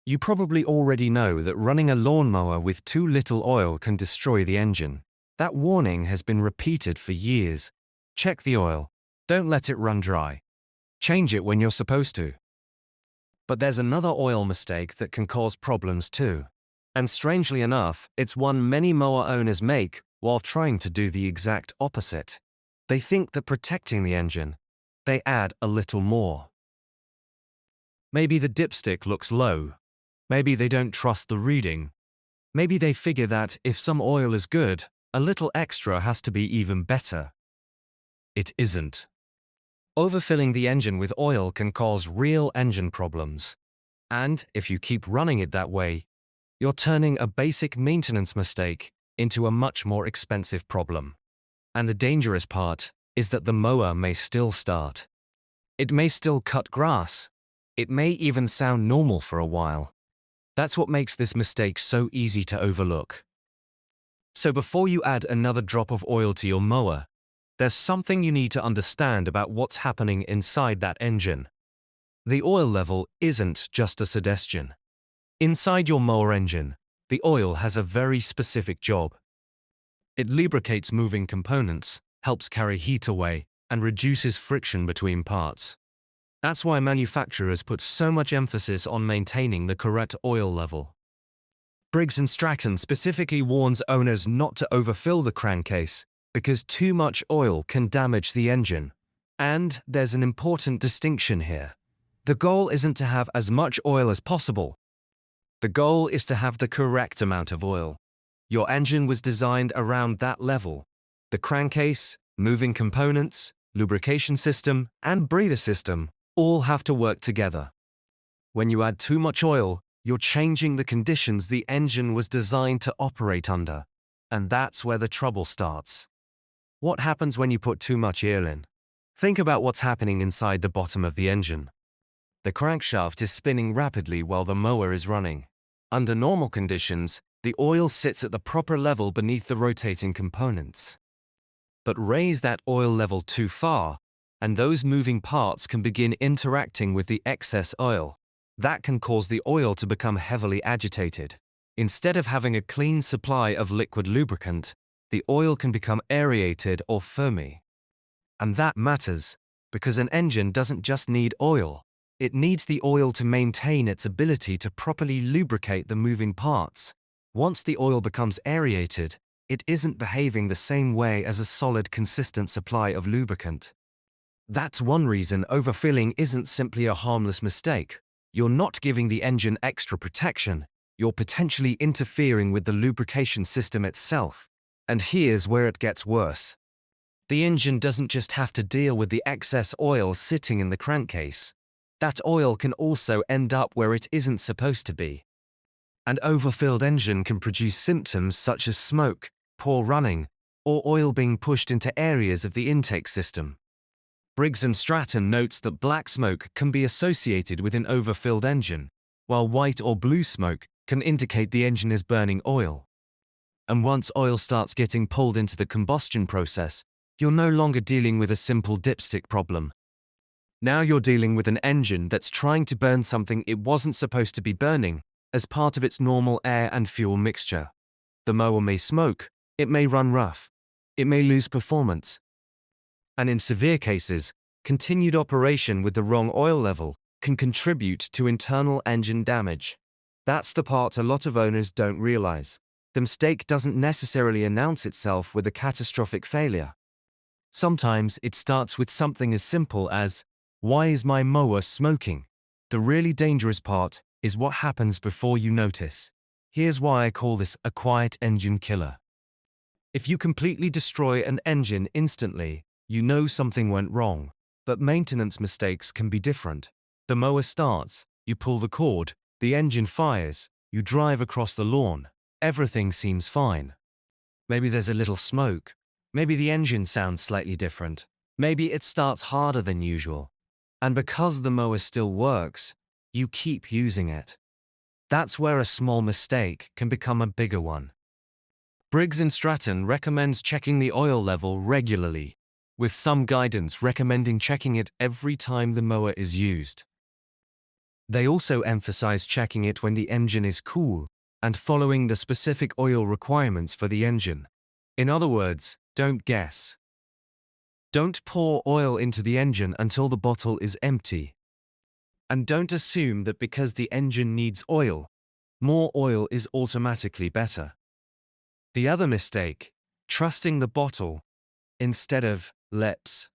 You probably already know that running a lawnmower with too little oil can destroy the engine. That warning has been repeated for years. Check the oil. Don't let it run dry. Change it when you're supposed to. But there's another oil mistake that can cause problems too. And strangely enough, it's one many mower owners make while trying to do the exact opposite. They think that protecting the engine, they add a little more. Maybe the dipstick looks low. Maybe they don't trust the reading. Maybe they figure that if some oil is good, a little extra has to be even better. It isn't. Overfilling the engine with oil can cause real engine problems. And if you keep running it that way, you're turning a basic maintenance mistake into a much more expensive problem. And the dangerous part is that the mower may still start. It may still cut grass. It may even sound normal for a while. That's what makes this mistake so easy to overlook. So before you add another drop of oil to your mower, there's something you need to understand about what's happening inside that engine. The oil level isn't just a suggestion. Inside your mower engine, the oil has a very specific job. It lubricates moving components, helps carry heat away, and reduces friction between parts. That's why manufacturers put so much emphasis on maintaining the correct oil level. Briggs & Stratton specifically warns owners not to overfill the crankcase because too much oil can damage the engine. And there's an important distinction here. The goal isn't to have as much oil as possible. The goal is to have the correct amount of oil. Your engine was designed around that level. The crankcase, moving components, lubrication system, and breather system all have to work together. When you add too much oil, you're changing the conditions the engine was designed to operate under. And that's where the trouble starts. What happens when you put too much oil in? Think about what's happening inside the bottom of the engine. The crankshaft is spinning rapidly while the mower is running. Under normal conditions, the oil sits at the proper level beneath the rotating components. But raise that oil level too far, and those moving parts can begin interacting with the excess oil. That can cause the oil to become heavily agitated. Instead of having a clean supply of liquid lubricant, the oil can become aerated or foamy. And that matters, because an engine doesn't just need oil. It needs the oil to maintain its ability to properly lubricate the moving parts. Once the oil becomes aerated, it isn't behaving the same way as a solid, consistent supply of lubricant. That's one reason overfilling isn't simply a harmless mistake. You're not giving the engine extra protection. You're potentially interfering with the lubrication system itself. And here's where it gets worse. The engine doesn't just have to deal with the excess oil sitting in the crankcase. That oil can also end up where it isn't supposed to be. An overfilled engine can produce symptoms such as smoke, poor running, or oil being pushed into areas of the intake system. Briggs & Stratton notes that black smoke can be associated with an overfilled engine, while white or blue smoke can indicate the engine is burning oil. And once oil starts getting pulled into the combustion process, you're no longer dealing with a simple dipstick problem. Now you're dealing with an engine that's trying to burn something it wasn't supposed to be burning as part of its normal air and fuel mixture. The mower may smoke, it may run rough, it may lose performance. And in severe cases, continued operation with the wrong oil level can contribute to internal engine damage. That's the part a lot of owners don't realize. The mistake doesn't necessarily announce itself with a catastrophic failure. Sometimes it starts with something as simple as, "Why is my mower smoking?" The really dangerous part is what happens before you notice. Here's why I call this a quiet engine killer. If you completely destroy an engine instantly, you know something went wrong. But maintenance mistakes can be different. The mower starts, you pull the cord, the engine fires, you drive across the lawn. Everything seems fine. Maybe there's a little smoke. Maybe the engine sounds slightly different. Maybe it starts harder than usual. And because the mower still works, you keep using it. That's where a small mistake can become a bigger one. Briggs & Stratton recommends checking the oil level regularly, with some guidance recommending checking it every time the mower is used. They also emphasize checking it when the engine is cool and following the specific oil requirements for the engine. In other words, don't guess. Don't pour oil into the engine until the bottle is empty. And don't assume that because the engine needs oil, more oil is automatically better. The other mistake, trusting the bottle instead of lips.